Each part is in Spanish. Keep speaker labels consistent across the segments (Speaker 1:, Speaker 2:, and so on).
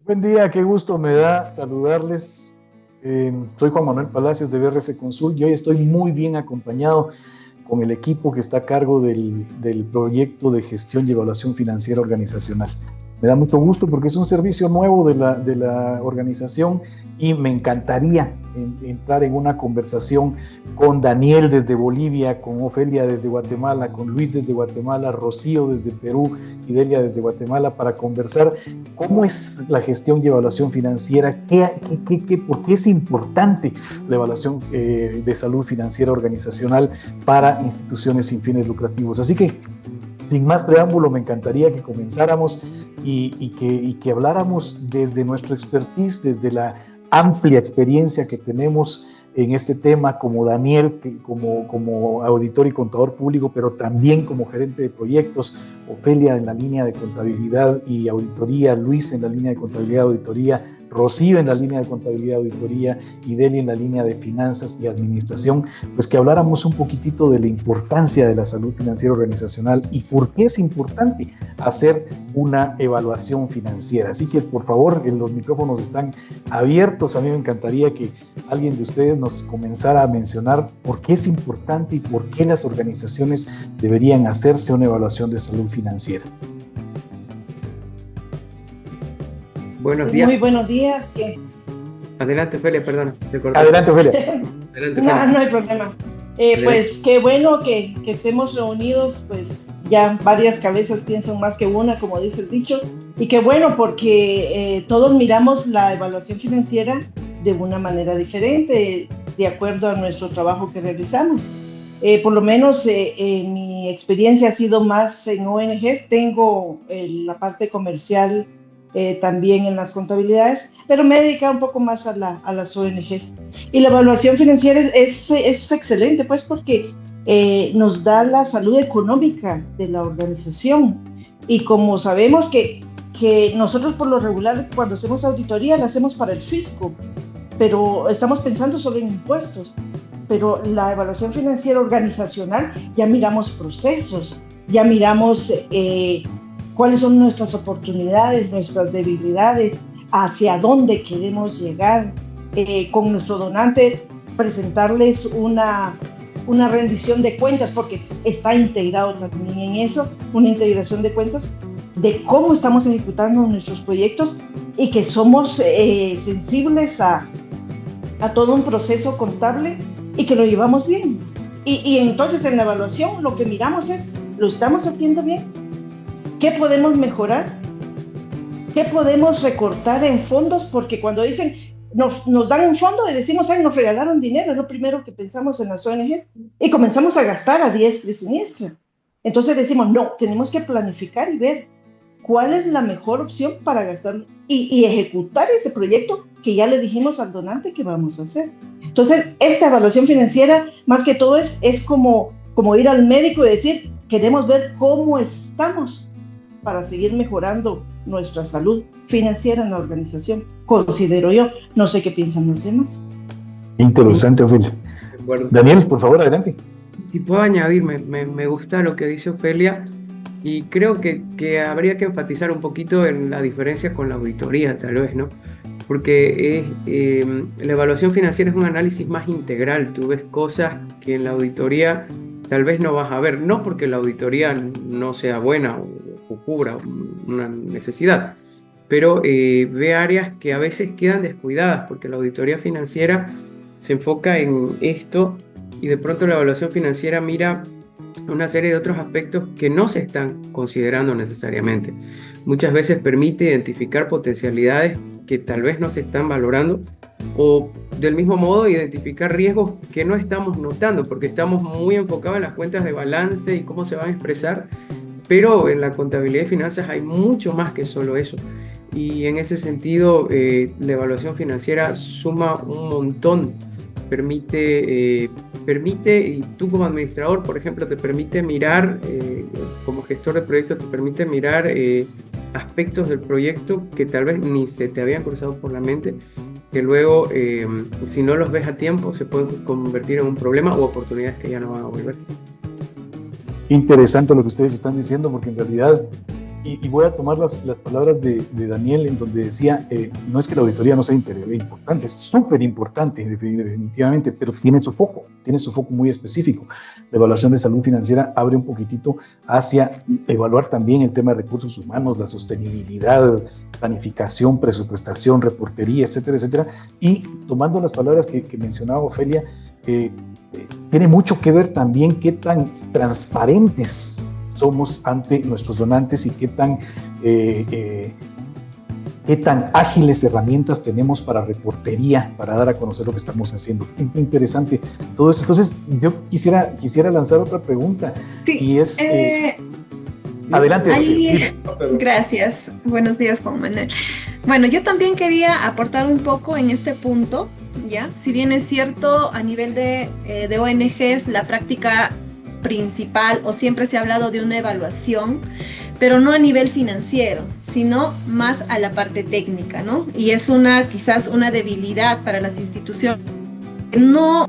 Speaker 1: Buen día, qué gusto me da saludarles. Soy Juan Manuel Palacios de BRC Consult y hoy estoy muy bien acompañado con el equipo que está a cargo del proyecto de gestión y evaluación financiera organizacional. Me da mucho gusto porque es un servicio nuevo de la organización y me encantaría entrar en una conversación con Daniel desde Bolivia, con Ofelia desde Guatemala, con Luis desde Guatemala, Rocío desde Perú y Delia desde Guatemala para conversar cómo es la gestión y evaluación financiera, por qué es importante la evaluación de salud financiera organizacional para instituciones sin fines lucrativos. Así que, sin más preámbulo, me encantaría que comenzáramos y que habláramos desde nuestro expertise, desde la amplia experiencia que tenemos en este tema, como Daniel, como auditor y contador público, pero también como gerente de proyectos, Ofelia en la línea de contabilidad y auditoría, Luis en la línea de contabilidad y auditoría, Rocío en la línea de contabilidad y auditoría y Deli en la línea de finanzas y administración, pues que habláramos un poquitito de la importancia de la salud financiera organizacional y por qué es importante hacer una evaluación financiera. Así que, por favor, los micrófonos están abiertos. A mí me encantaría que alguien de ustedes nos comenzara a mencionar por qué es importante y por qué las organizaciones deberían hacerse una evaluación de salud financiera.
Speaker 2: Buenos días.
Speaker 3: Muy buenos días.
Speaker 2: Adelante, Ofelia, perdón.
Speaker 1: Adelante, Ofelia.
Speaker 2: Adelante, Ofelia.
Speaker 3: No hay problema. Pues qué bueno que estemos reunidos, pues ya varias cabezas piensan más que una, como dice el dicho, y qué bueno porque todos miramos la evaluación financiera de una manera diferente, de acuerdo a nuestro trabajo que realizamos. Por lo menos mi experiencia ha sido más en ONGs, tengo la parte comercial también en las contabilidades, pero me he dedicado un poco más a las ONGs. Y la evaluación financiera es excelente, pues porque nos da la salud económica de la organización. Y como sabemos que nosotros por lo regular cuando hacemos auditoría la hacemos para el fisco, pero estamos pensando solo en impuestos. Pero la evaluación financiera organizacional ya miramos procesos, ya miramos cuáles son nuestras oportunidades, nuestras debilidades, hacia dónde queremos llegar, con nuestro donante presentarles una rendición de cuentas, porque está integrado también en eso, una integración de cuentas de cómo estamos ejecutando nuestros proyectos y que somos sensibles a todo un proceso contable y que lo llevamos bien. Y entonces en la evaluación lo que miramos es, ¿lo estamos haciendo bien? ¿Qué podemos mejorar? ¿Qué podemos recortar en fondos? Porque cuando dicen, nos dan un fondo y decimos, ay, nos regalaron dinero, es lo primero que pensamos en las ONGs, y comenzamos a gastar a diestra y siniestra. Entonces decimos, no, tenemos que planificar y ver cuál es la mejor opción para gastar y ejecutar ese proyecto que ya le dijimos al donante que vamos a hacer. Entonces, esta evaluación financiera, más que todo, es como ir al médico y decir, queremos ver cómo estamos para seguir mejorando nuestra salud financiera en la organización, considero yo. No sé qué piensan los demás.
Speaker 1: Interesante, Ofelia. Daniel, por favor, adelante.
Speaker 2: Si puedo añadir, me gusta lo que dice Ofelia y creo que habría que enfatizar un poquito en la diferencia con la auditoría, tal vez, ¿no? Porque la evaluación financiera es un análisis más integral. Tú ves cosas que en la auditoría tal vez no vas a ver, no porque la auditoría no sea buena o cubra una necesidad, pero ve áreas que a veces quedan descuidadas porque la auditoría financiera se enfoca en esto y de pronto la evaluación financiera mira una serie de otros aspectos que no se están considerando necesariamente. Muchas veces permite identificar potencialidades que tal vez no se están valorando o del mismo modo identificar riesgos que no estamos notando porque estamos muy enfocados en las cuentas de balance y cómo se van a expresar, pero en la contabilidad y finanzas hay mucho más que solo eso y en ese sentido la evaluación financiera suma un montón, permite y tú como administrador, por ejemplo, te permite mirar, como gestor de proyectos, te permite mirar aspectos del proyecto que tal vez ni se te habían cruzado por la mente, que luego, si no los ves a tiempo, se pueden convertir en un problema o oportunidades que ya no van a volver.
Speaker 1: Interesante lo que ustedes están diciendo, porque en realidad y voy a tomar las palabras de Daniel, en donde decía, no es que la auditoría no sea importante, es súper importante definitivamente, pero tiene su foco muy específico. La evaluación de salud financiera abre un poquitito hacia evaluar también el tema de recursos humanos, la sostenibilidad, planificación, presupuestación, reportería, etcétera, etcétera. Y tomando las palabras que mencionaba Ofelia, tiene mucho que ver también qué tan transparentes somos ante nuestros donantes y qué tan ágiles herramientas tenemos para reportería, para dar a conocer lo que estamos haciendo. Interesante todo esto. Entonces, yo quisiera lanzar otra pregunta.
Speaker 4: Sí,
Speaker 1: y es... adelante.
Speaker 4: Gracias. Buenos días, Juan Manuel. Bueno, yo también quería aportar un poco en este punto, ¿ya? Si bien es cierto, a nivel de ONGs, la práctica principal o siempre se ha hablado de una evaluación, pero no a nivel financiero, sino más a la parte técnica, ¿no? Y es quizás una debilidad para las instituciones. No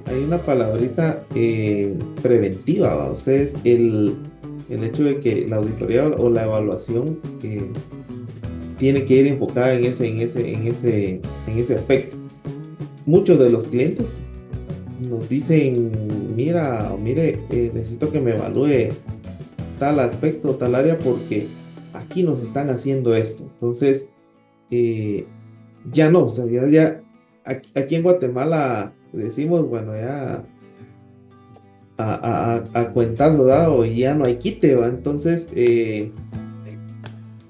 Speaker 5: hay una palabrita preventiva, ¿va? Ustedes, el hecho de que la auditoría o la evaluación tiene que ir enfocada en ese aspecto. Muchos de los clientes nos dicen, mire, necesito que me evalúe tal aspecto, tal área, porque aquí nos están haciendo esto. Entonces, ya no, o sea, ya aquí en Guatemala decimos, bueno, ya a cuentazo dado y ya no hay quite, ¿va? Entonces,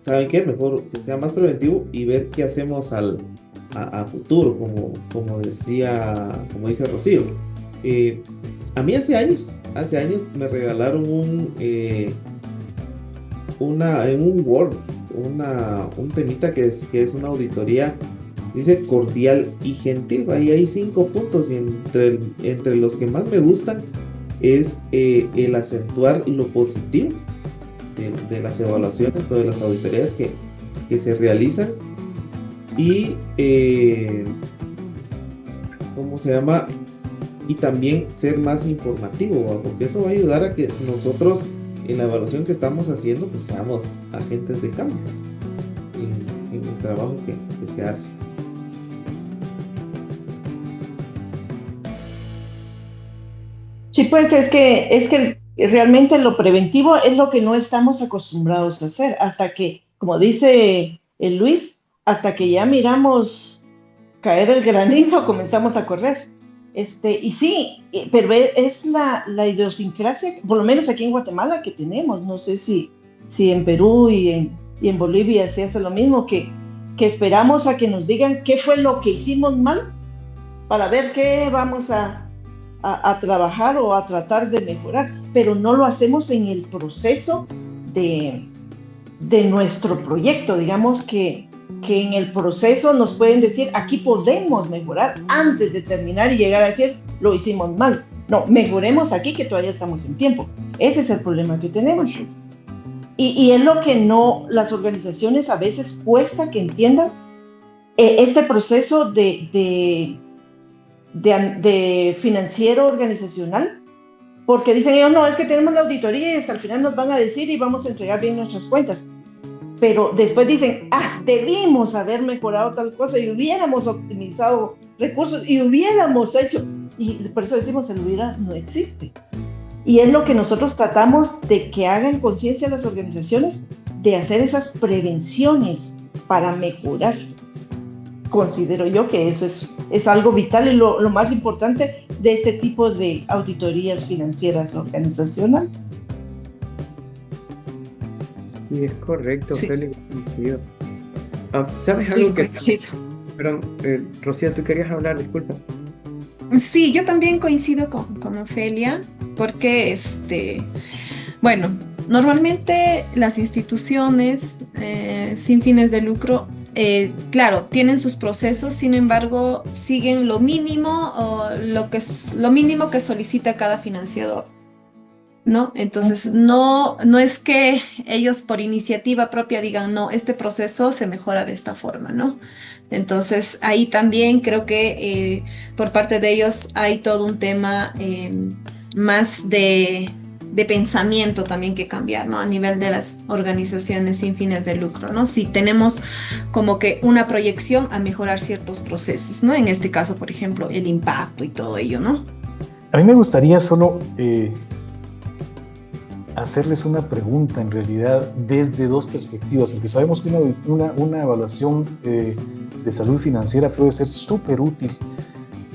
Speaker 5: ¿saben qué? Mejor que sea más preventivo y ver qué hacemos a futuro, como dice Rocío. A mí hace años me regalaron en un Word, un temita que es una auditoría, dice cordial y gentil, ahí hay 5 puntos y entre los que más me gustan es el acentuar lo positivo de las evaluaciones o de las auditorías que se realizan y ¿cómo se llama? Y también ser más informativo, ¿va? Porque eso va a ayudar a que nosotros en la evaluación que estamos haciendo pues seamos agentes de cambio en el trabajo que se hace.
Speaker 3: Sí, pues es que realmente lo preventivo es lo que no estamos acostumbrados a hacer, hasta que, como dice el Luis, hasta que ya miramos caer el granizo, comenzamos a correr. Y sí, pero es la idiosincrasia, por lo menos aquí en Guatemala, que tenemos. No sé si en Perú y en Bolivia se hace lo mismo, que esperamos a que nos digan qué fue lo que hicimos mal para ver qué vamos a trabajar o a tratar de mejorar, pero no lo hacemos en el proceso de nuestro proyecto. Digamos que en el proceso nos pueden decir, aquí podemos mejorar antes de terminar y llegar a decir, lo hicimos mal. No, mejoremos aquí que todavía estamos en tiempo. Ese es el problema que tenemos. Y es lo que no, las organizaciones a veces cuesta que entiendan este proceso de financiero organizacional, porque dicen ellos, no, es que tenemos la auditoría y hasta el final nos van a decir y vamos a entregar bien nuestras cuentas. Pero después dicen, debimos haber mejorado tal cosa y hubiéramos optimizado recursos y hubiéramos hecho, y por eso decimos, el hubiera no existe. Y es lo que nosotros tratamos de que hagan conciencia las organizaciones, de hacer esas prevenciones para mejorar. Considero yo que eso es algo vital y lo más importante de este tipo de auditorías financieras organizacionales.
Speaker 2: Sí, es correcto,
Speaker 4: Sí.
Speaker 2: Félix, coincido. ¿Sabes
Speaker 4: Sí,
Speaker 2: algo que...
Speaker 4: coincido.
Speaker 2: Perdón, Rocío, tú querías hablar, disculpa.
Speaker 4: Sí, yo también coincido con Ofelia, porque bueno, normalmente las instituciones sin fines de lucro, claro, tienen sus procesos, sin embargo, siguen lo mínimo o lo mínimo que solicita cada financiador, ¿no? Entonces, no es que ellos por iniciativa propia digan, no, este proceso se mejora de esta forma, ¿no? Entonces, ahí también creo que por parte de ellos hay todo un tema más de pensamiento también que cambiar, ¿no? A nivel de las organizaciones sin fines de lucro, ¿no? Si tenemos como que una proyección a mejorar ciertos procesos, ¿no? En este caso, por ejemplo, el impacto y todo ello, ¿no?
Speaker 1: A mí me gustaría solo hacerles una pregunta, en realidad, desde dos perspectivas, porque sabemos que una evaluación de salud financiera puede ser súper útil,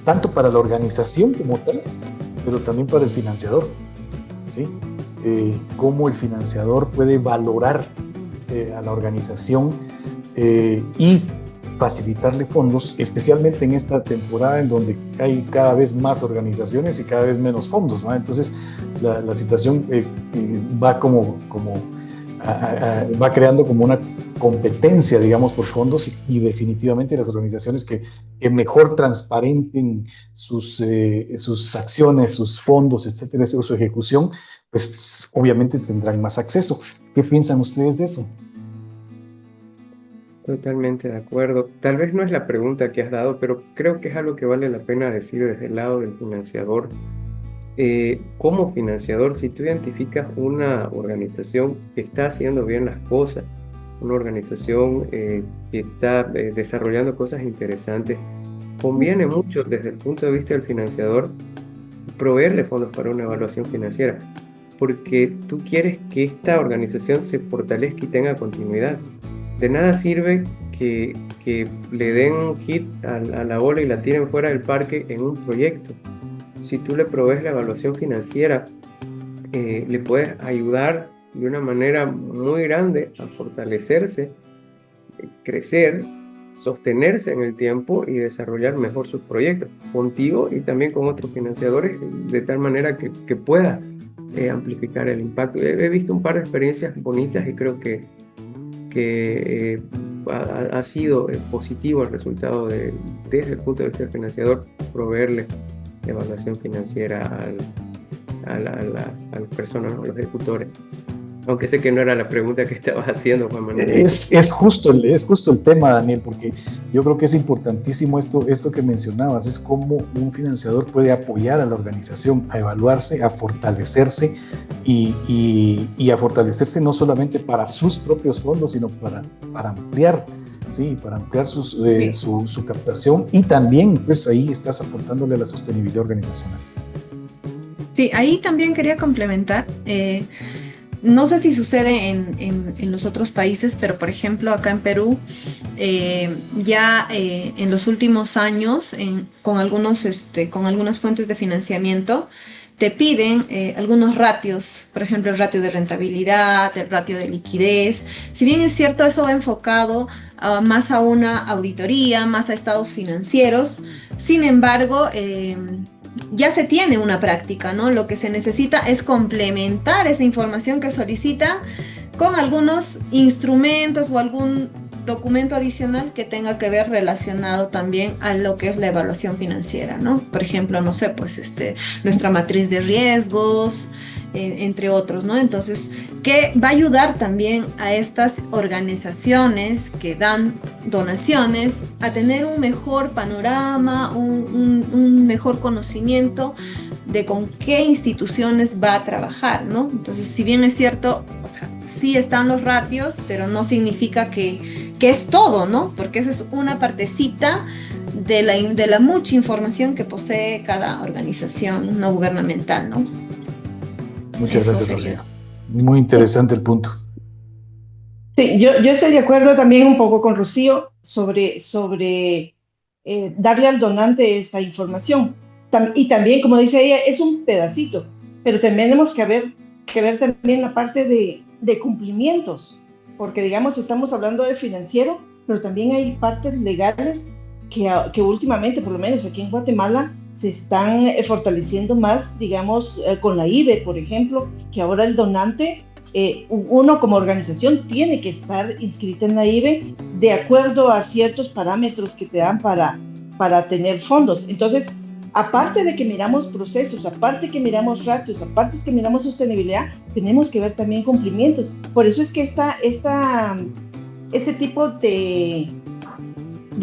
Speaker 1: tanto para la organización como tal, pero también para el financiador, ¿sí? Cómo el financiador puede valorar a la organización y facilitarle fondos, especialmente en esta temporada en donde hay cada vez más organizaciones y cada vez menos fondos, ¿no? Entonces la situación va va creando como una competencia, digamos, por fondos y definitivamente las organizaciones que mejor transparenten sus acciones, sus fondos, etcétera, su ejecución, pues obviamente tendrán más acceso. ¿Qué piensan ustedes de eso?
Speaker 2: Totalmente de acuerdo. Tal vez no es la pregunta que has dado, pero creo que es algo que vale la pena decir desde el lado del financiador. Como financiador, si tú identificas una organización que está haciendo bien las cosas, una organización que está desarrollando cosas interesantes, conviene mucho desde el punto de vista del financiador proveerle fondos para una evaluación financiera, porque tú quieres que esta organización se fortalezca y tenga continuidad. De nada sirve que le den un hit a la bola y la tiren fuera del parque en un proyecto. Si tú le provees la evaluación financiera, le puedes ayudar de una manera muy grande a fortalecerse, crecer, sostenerse en el tiempo y desarrollar mejor sus proyectos contigo y también con otros financiadores, de tal manera que pueda amplificar el impacto. He visto un par de experiencias bonitas y creo que ha sido positivo el resultado desde el punto de vista del financiador, proveerle evaluación financiera a las personas, a los ejecutores. Aunque sé que no era la pregunta que estabas haciendo, Juan Manuel.
Speaker 1: Es justo el tema, Daniel, porque yo creo que es importantísimo esto que mencionabas, es cómo un financiador puede apoyar a la organización a evaluarse, a fortalecerse y a fortalecerse no solamente para sus propios fondos, sino para ampliar, ¿sí? Para ampliar su captación, y también pues ahí estás aportándole a la sostenibilidad organizacional.
Speaker 4: Sí, ahí también quería complementar. No sé si sucede en los otros países, pero por ejemplo acá en Perú, ya en los últimos años, con algunas fuentes de financiamiento, te piden algunos ratios, por ejemplo el ratio de rentabilidad, el ratio de liquidez. Si bien es cierto, eso va enfocado más a una auditoría, más a estados financieros, sin embargo, ya se tiene una práctica, ¿no? Lo que se necesita es complementar esa información que solicita con algunos instrumentos o algún documento adicional que tenga que ver relacionado también a lo que es la evaluación financiera, ¿no? Por ejemplo, no sé, pues nuestra matriz de riesgos, entre otros, ¿no? Entonces, que va a ayudar también a estas organizaciones que dan donaciones a tener un mejor panorama, un mejor conocimiento de con qué instituciones va a trabajar, ¿no? Entonces, si bien es cierto, o sea, sí están los ratios, pero no significa que es todo, ¿no? Porque eso es una partecita de la mucha información que posee cada organización no gubernamental, ¿no?
Speaker 1: Muchas gracias, Rocío. Muy interesante el punto.
Speaker 3: Sí, yo estoy de acuerdo también un poco con Rocío sobre darle al donante esta información. Y también, como dice ella, es un pedacito, pero también tenemos que ver también la parte de cumplimientos, porque digamos, estamos hablando de financiero, pero también hay partes legales que últimamente, por lo menos aquí en Guatemala, se están fortaleciendo más, digamos, con la IBE, por ejemplo, que ahora el donante, uno como organización tiene que estar inscrita en la IBE de acuerdo a ciertos parámetros que te dan para tener fondos. Entonces, aparte de que miramos procesos, aparte que miramos ratios, aparte que miramos sostenibilidad, tenemos que ver también cumplimientos. Por eso es que este tipo de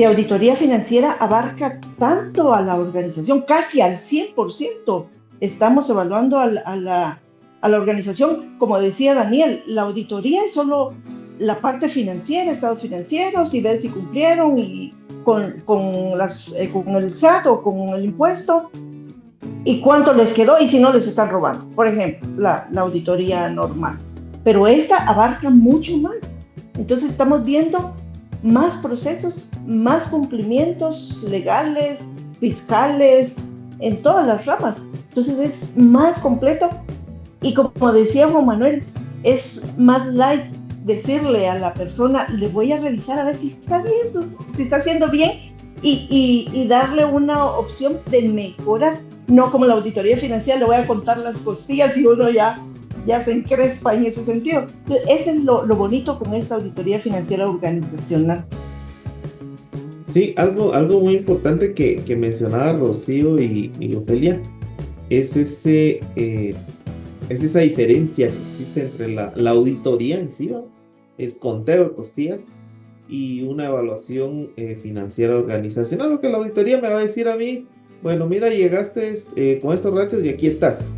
Speaker 3: auditoría financiera abarca tanto a la organización, casi al 100%. Estamos evaluando a la organización. Como decía Daniel, la auditoría es solo la parte financiera, estados financieros, y ver si cumplieron y con el SAT o con el impuesto, y cuánto les quedó y si no les están robando. Por ejemplo, la auditoría normal. Pero esta abarca mucho más. Entonces estamos viendo más procesos, más cumplimientos legales, fiscales, en todas las ramas. Entonces es más completo, y como decía Juan Manuel, es más light decirle a la persona, le voy a revisar a ver si está bien, si está haciendo bien, y darle una opción de mejorar, no como la auditoría financiera, le voy a contar las costillas y uno ya se encrespa en ese sentido. Ese es lo bonito con esta auditoría financiera organizacional.
Speaker 5: Sí, algo muy importante que mencionaba Rocío y Ofelia es esa diferencia que existe entre la auditoría en sí, ¿no? El conteo de costillas, y una evaluación financiera organizacional. Lo que la auditoría me va a decir a mí, bueno, mira, llegaste con estos ratios y aquí estás.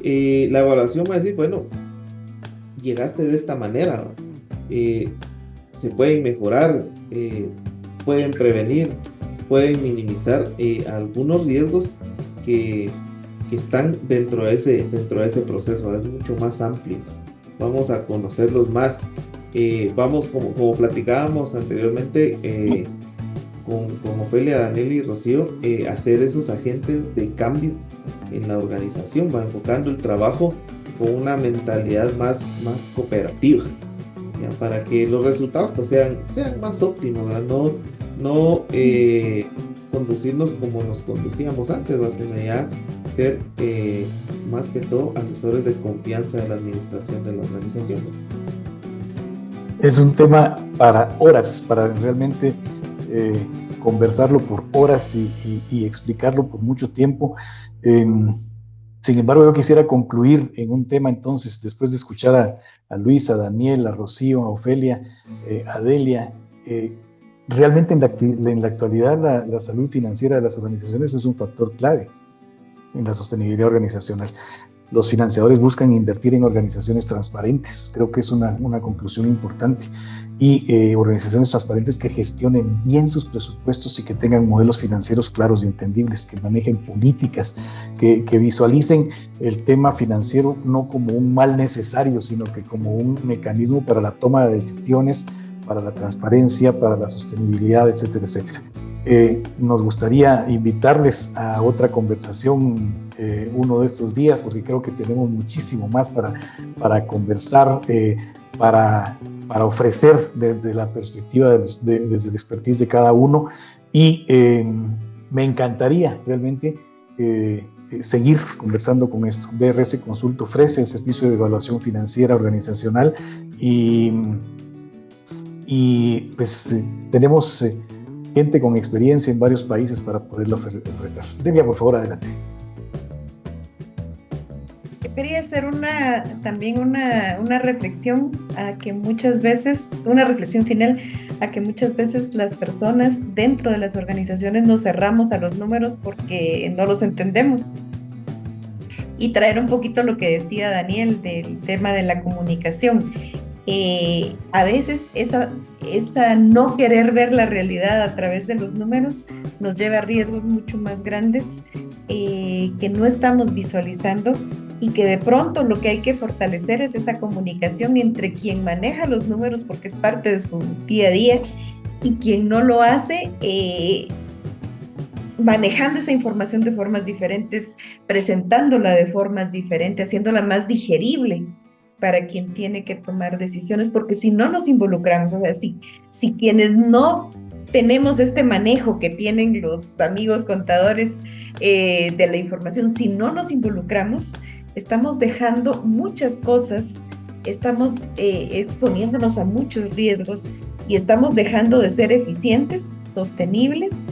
Speaker 5: La evaluación va a decir, bueno, llegaste de esta manera, se pueden mejorar, pueden prevenir, pueden minimizar algunos riesgos que están dentro de ese proceso. Es mucho más amplio, vamos a conocerlos más, vamos, como platicábamos anteriormente con Ofelia, Daniel y Rocío, hacer esos agentes de cambio en la organización, va enfocando el trabajo con una mentalidad más cooperativa, ¿ya? Para que los resultados pues sean más óptimos, ¿verdad? No conducirnos como nos conducíamos antes, sino ya ser más que todo asesores de confianza de la administración de la organización, ¿no?
Speaker 1: Es un tema para horas, para realmente conversarlo por horas y explicarlo por mucho tiempo. Sin embargo, yo quisiera concluir en un tema entonces, después de escuchar a Luis, a Daniel, a Rocío, a Ofelia, a Delia. Realmente en la actualidad la salud financiera de las organizaciones es un factor clave en la sostenibilidad organizacional. Los financiadores buscan invertir en organizaciones transparentes, creo que es una conclusión importante, y organizaciones transparentes que gestionen bien sus presupuestos y que tengan modelos financieros claros y entendibles, que manejen políticas, que visualicen el tema financiero no como un mal necesario, sino que como un mecanismo para la toma de decisiones, para la transparencia, para la sostenibilidad, etcétera, etcétera. Nos gustaría invitarles a otra conversación uno de estos días, porque creo que tenemos muchísimo más para conversar, para ofrecer desde la perspectiva, desde la expertise de cada uno, y me encantaría realmente seguir conversando con esto. BRS Consult ofrece el servicio de evaluación financiera organizacional y pues tenemos gente con experiencia en varios países para poderlo ofrecer. Delia, por favor, adelante.
Speaker 4: Quería hacer también una reflexión a que muchas veces, una reflexión final, a que muchas veces las personas dentro de las organizaciones nos cerramos a los números porque no los entendemos. Y traer un poquito lo que decía Daniel del tema de la comunicación. A veces esa no querer ver la realidad a través de los números nos lleva a riesgos mucho más grandes que no estamos visualizando, y que de pronto lo que hay que fortalecer es esa comunicación entre quien maneja los números porque es parte de su día a día y quien no lo hace, manejando esa información de formas diferentes, presentándola de formas diferentes, haciéndola más digerible para quien tiene que tomar decisiones, porque si no nos involucramos, o sea, si quienes no tenemos este manejo que tienen los amigos contadores de la información, si no nos involucramos, estamos dejando muchas cosas, estamos exponiéndonos a muchos riesgos y estamos dejando de ser eficientes, sostenibles,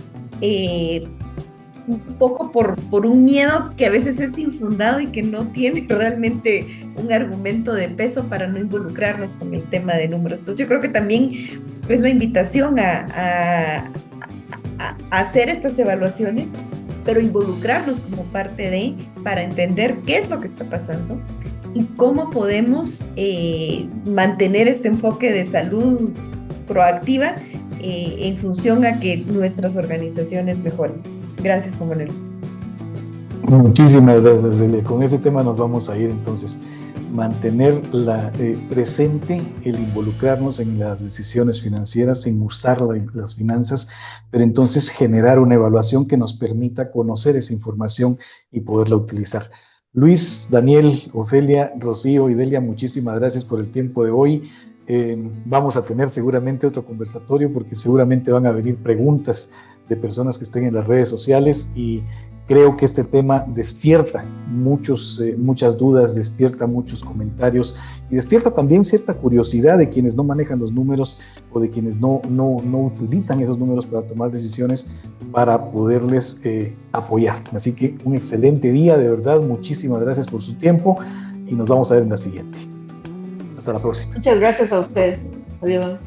Speaker 4: un poco por un miedo que a veces es infundado y que no tiene realmente un argumento de peso para no involucrarnos con el tema de números. Entonces yo creo que también es la invitación a hacer estas evaluaciones, pero involucrarnos como parte de, para entender qué es lo que está pasando y cómo podemos mantener este enfoque de salud proactiva en función a que nuestras organizaciones mejoren. Gracias, Juan Manuel.
Speaker 1: Muchísimas gracias, Delia. Con ese tema nos vamos a ir entonces. Mantener presente el involucrarnos en las decisiones financieras, en usar las finanzas, pero entonces generar una evaluación que nos permita conocer esa información y poderla utilizar. Luis, Daniel, Ofelia, Rocío y Delia, muchísimas gracias por el tiempo de hoy. Vamos a tener seguramente otro conversatorio porque seguramente van a venir preguntas de personas que estén en las redes sociales, y creo que este tema despierta muchas dudas, despierta muchos comentarios y despierta también cierta curiosidad de quienes no manejan los números o de quienes no utilizan esos números para tomar decisiones, para poderles apoyar. Así que un excelente día, de verdad, muchísimas gracias por su tiempo y nos vamos a ver en la siguiente. Hasta la próxima.
Speaker 3: Muchas gracias a ustedes. Adiós.